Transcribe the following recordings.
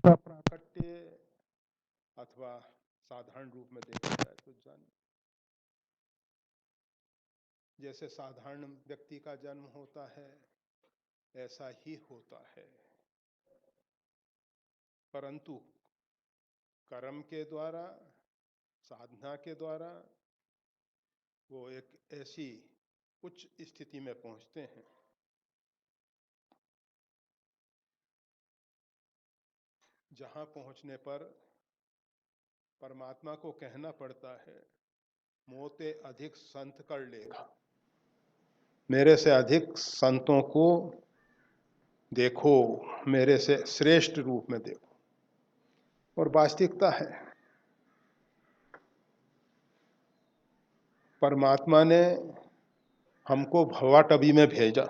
इसका प्राकट्य अथवा साधारण रूप में देखा जाए तो जैसे साधारण व्यक्ति का जन्म होता है ऐसा ही होता है, परंतु कर्म के द्वारा, साधना के द्वारा वो एक ऐसी उच्च स्थिति में पहुंचते हैं जहां पहुंचने पर परमात्मा को कहना पड़ता है, मोते अधिक संत कर लेगा, मेरे से अधिक संतों को देखो, मेरे से श्रेष्ठ रूप में देखो। और वास्तविकता है, परमात्मा ने हमको भवाटवी में भेजा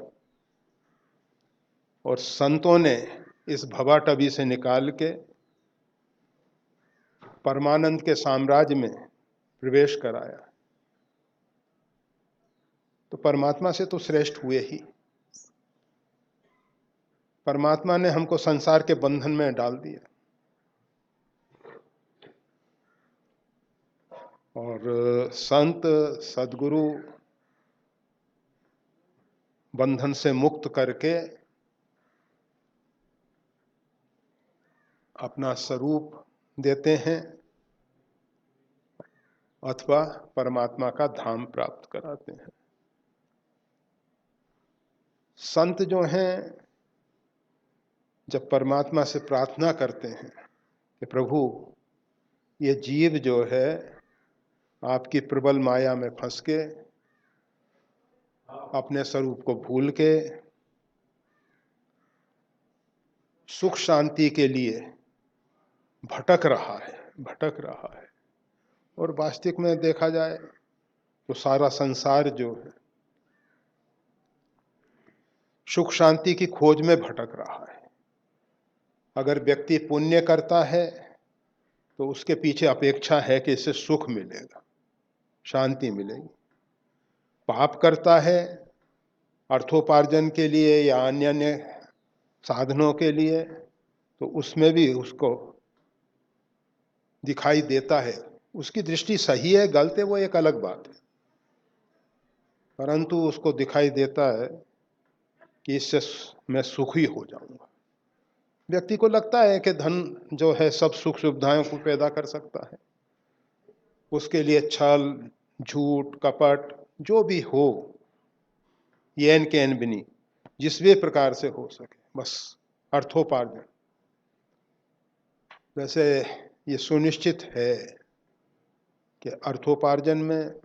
और संतों ने इस भवाटवी से निकाल के परमानंद के साम्राज्य में प्रवेश कराया। तो परमात्मा से तो श्रेष्ठ हुए ही। परमात्मा ने हमको संसार के बंधन में डाल दिया और संत सद्गुरु बंधन से मुक्त करके अपना स्वरूप देते हैं अथवा परमात्मा का धाम प्राप्त कराते हैं। संत जो हैं, जब परमात्मा से प्रार्थना करते हैं कि प्रभु ये जीव जो है आपकी प्रबल माया में फंस के अपने स्वरूप को भूल के सुख शांति के लिए भटक रहा है। और वास्तविक में देखा जाए तो सारा संसार जो है सुख शांति की खोज में भटक रहा है। अगर व्यक्ति पुण्य करता है तो उसके पीछे अपेक्षा है कि इससे सुख मिलेगा, शांति मिलेगी। पाप करता है अर्थोपार्जन के लिए या अन्य अन्य साधनों के लिए, तो उसमें भी उसको दिखाई देता है। उसकी दृष्टि सही है गलत है वो एक अलग बात है, परंतु उसको दिखाई देता है कि इससे मैं सुखी हो जाऊंगा। व्यक्ति को लगता है कि धन जो है सब सुख सुविधाओं को पैदा कर सकता है, उसके लिए छल झूठ कपट जो भी हो, येन केन बिनी, जिस भी प्रकार से हो सके, बस अर्थोपार्जन। वैसे ये सुनिश्चित है कि अर्थोपार्जन में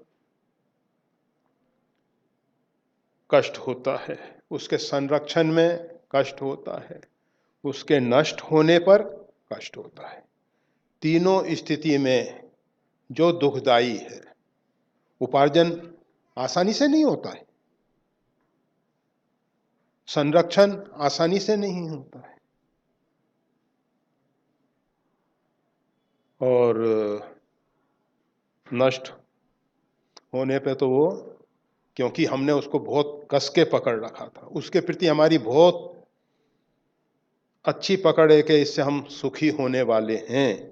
कष्ट होता है, उसके संरक्षण में कष्ट होता है, उसके नष्ट होने पर कष्ट होता है। तीनों स्थिति में जो दुखदाई है, उपार्जन आसानी से नहीं होता है, संरक्षण आसानी से नहीं होता है, और नष्ट होने पे तो वो, क्योंकि हमने उसको बहुत कस के पकड़ रखा था, उसके प्रति हमारी बहुत अच्छी पकड़ है कि इससे हम सुखी होने वाले हैं,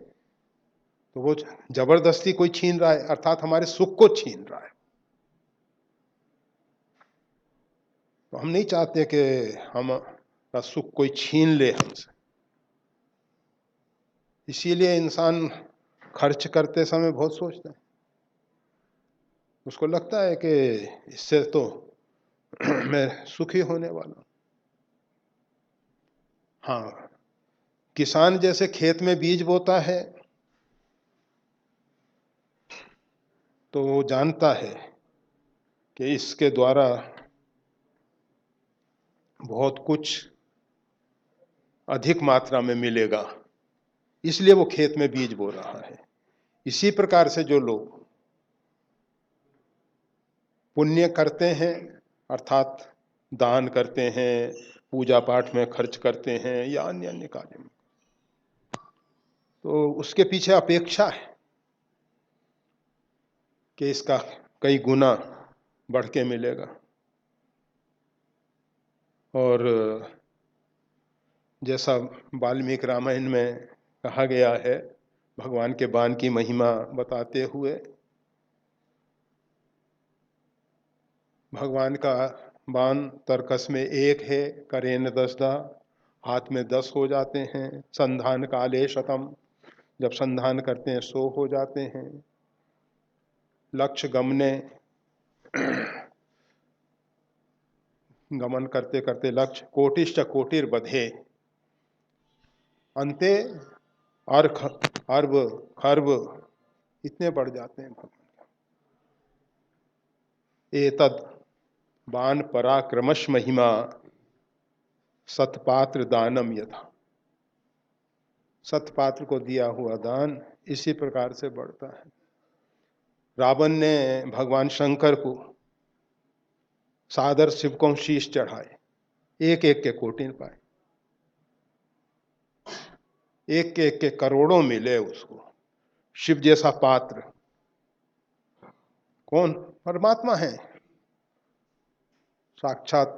तो वो जबरदस्ती कोई छीन रहा है, अर्थात हमारे सुख को छीन रहा है। तो हम नहीं चाहते कि हमारा सुख कोई छीन ले हमसे। इसीलिए इंसान खर्च करते समय बहुत सोचता है, उसको लगता है कि इससे तो मैं सुखी होने वाला हूं। हाँ, किसान जैसे खेत में बीज बोता है तो वो जानता है कि इसके द्वारा बहुत कुछ अधिक मात्रा में मिलेगा, इसलिए वो खेत में बीज बो रहा है। इसी प्रकार से जो लोग पुण्य करते हैं, अर्थात दान करते हैं, पूजा पाठ में खर्च करते हैं या अन्य अन्य कार्य में, तो उसके पीछे अपेक्षा है कि इसका कई गुना बढ़ के मिलेगा। और जैसा वाल्मीकि रामायण में कहा गया है, भगवान के बाण की महिमा बताते हुए, भगवान का बाण तरकस में एक है, करेन 10 हाथ में 10 हो जाते हैं। संधान काले शतम, जब संधान करते हैं 100 हो जाते हैं। लक्ष्य गमने, गमन करते करते लक्ष्य, कोटिश्च कोटिर्बधे, अंते अर्घ अर्व खर्व इतने बढ़ जाते हैं भगवान। एतद बाण पराक्रमश महिमा सतपात्र दानम यथा, सतपात्र को दिया हुआ दान इसी प्रकार से बढ़ता है। रावण ने भगवान शंकर को सादर शिवकों शीश चढ़ाए, एक एक के कोटिन पाए, एक एक के करोड़ों मिले उसको। शिव जैसा पात्र कौन? परमात्मा है, साक्षात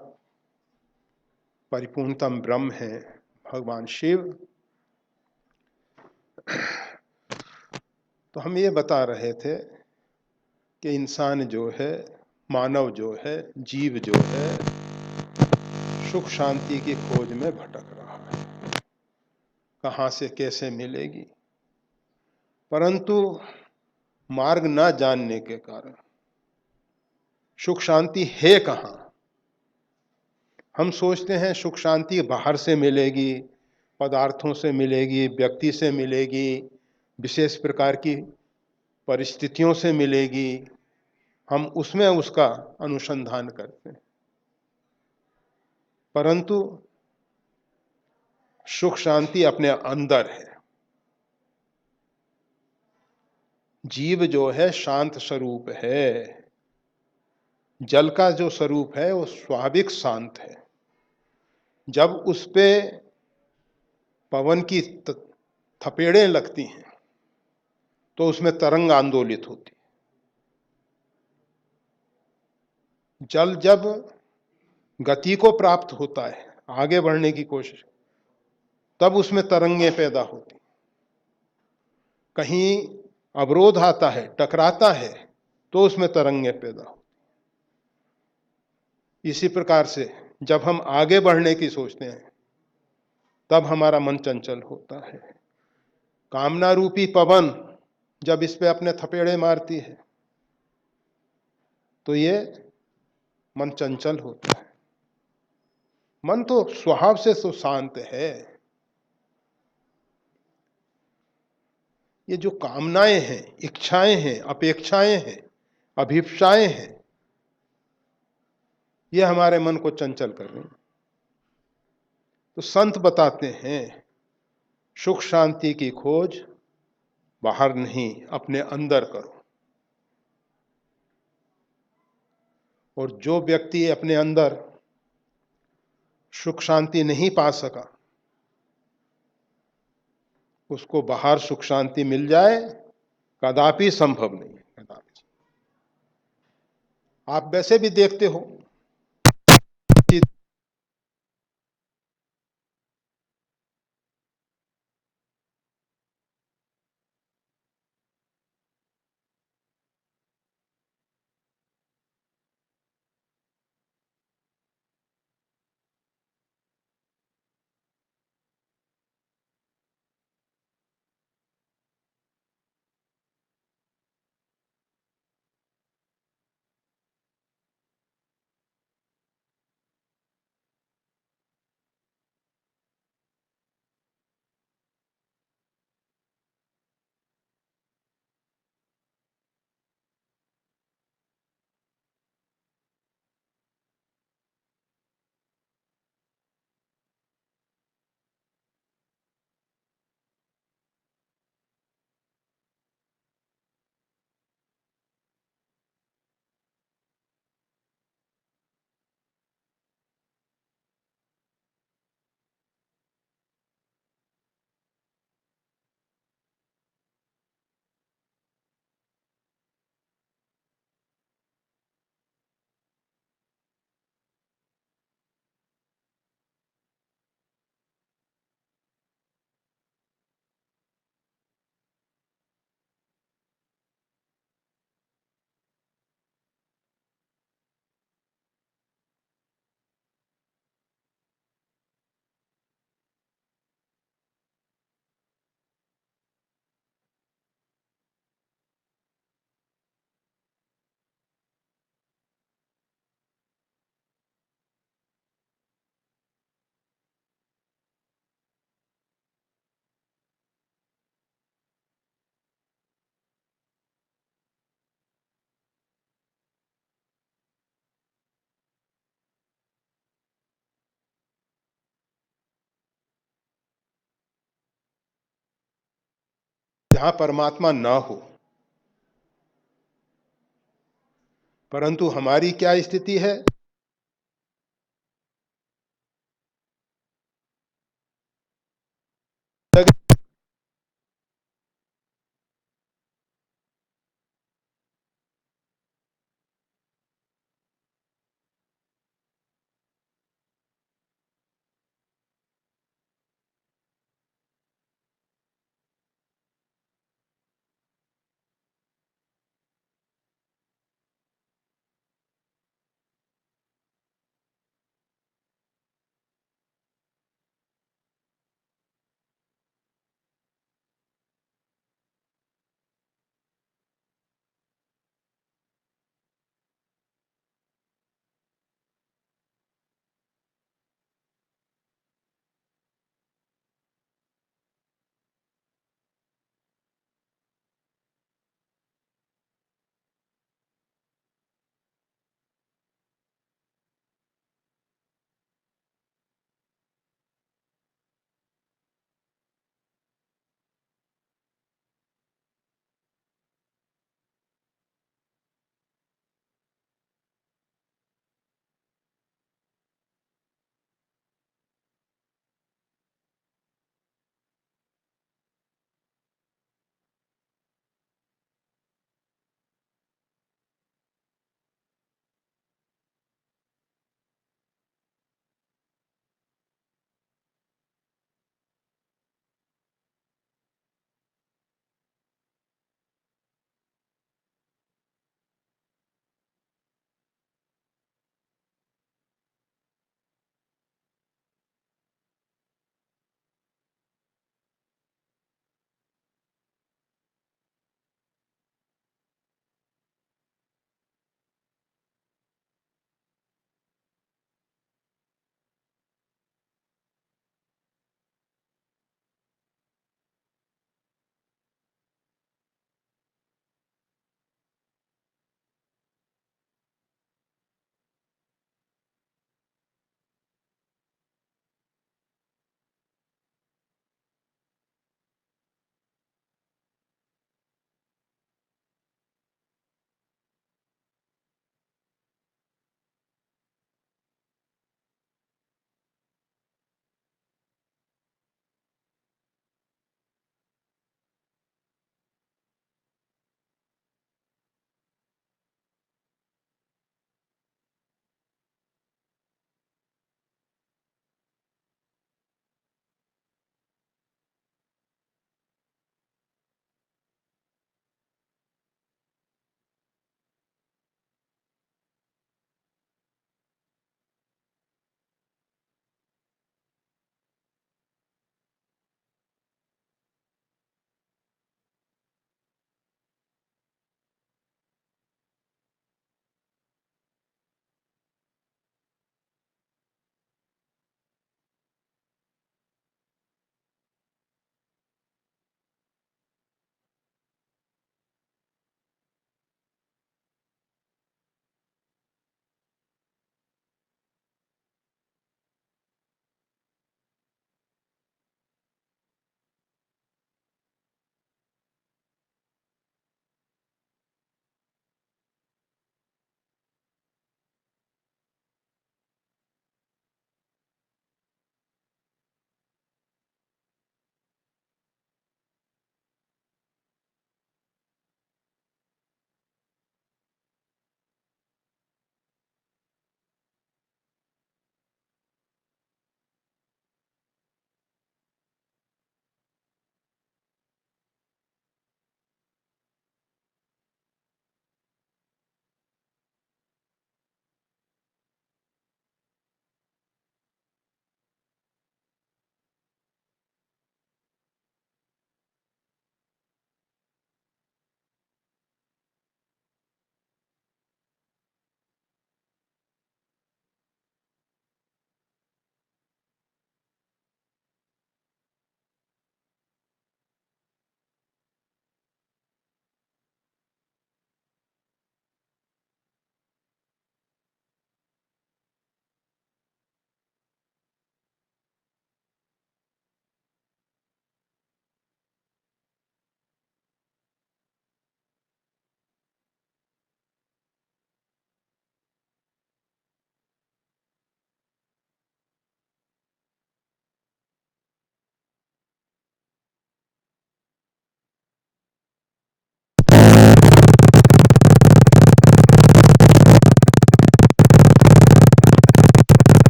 परिपूर्णतम ब्रह्म है भगवान शिव। तो हम ये बता रहे थे कि इंसान जो है, मानव जो है, जीव जो है, सुख शांति की खोज में भटक रहा है, कहाँ से कैसे मिलेगी। परंतु मार्ग न जानने के कारण सुख शांति है कहाँ। हम सोचते हैं सुख शांति बाहर से मिलेगी, पदार्थों से मिलेगी, व्यक्ति से मिलेगी, विशेष प्रकार की परिस्थितियों से मिलेगी, हम उसमें उसका अनुसंधान करते हैं। परंतु सुख शांति अपने अंदर है। जीव जो है शांत स्वरूप है, जल का जो स्वरूप है वो स्वाभाविक शांत है। जब उस पे पवन की थपेड़ें लगती हैं तो उसमें तरंग आंदोलित होती है। जल जब गति को प्राप्त होता है, आगे बढ़ने की कोशिश, तब उसमें तरंगें पैदा होती। कहीं अवरोध आता है, टकराता है, तो उसमें तरंगें पैदा होती। इसी प्रकार से जब हम आगे बढ़ने की सोचते हैं तब हमारा मन चंचल होता है। कामना रूपी पवन जब इस पे अपने थपेड़े मारती है तो ये मन चंचल होता है। मन तो स्वभाव से तो शांत है। ये जो कामनाएं हैं, इच्छाएं हैं, अपेक्षाएं हैं, अभिप्साएं हैं, ये हमारे मन को चंचल कर रही हैं। तो संत बताते हैं सुख शांति की खोज बाहर नहीं, अपने अंदर करो। और जो व्यक्ति अपने अंदर सुख शांति नहीं पा सका, उसको बाहर सुख शांति मिल जाए कदापि संभव नहीं है, कदापि। आप वैसे भी देखते हो कि जहां परमात्मा ना हो। परंतु हमारी क्या स्थिति है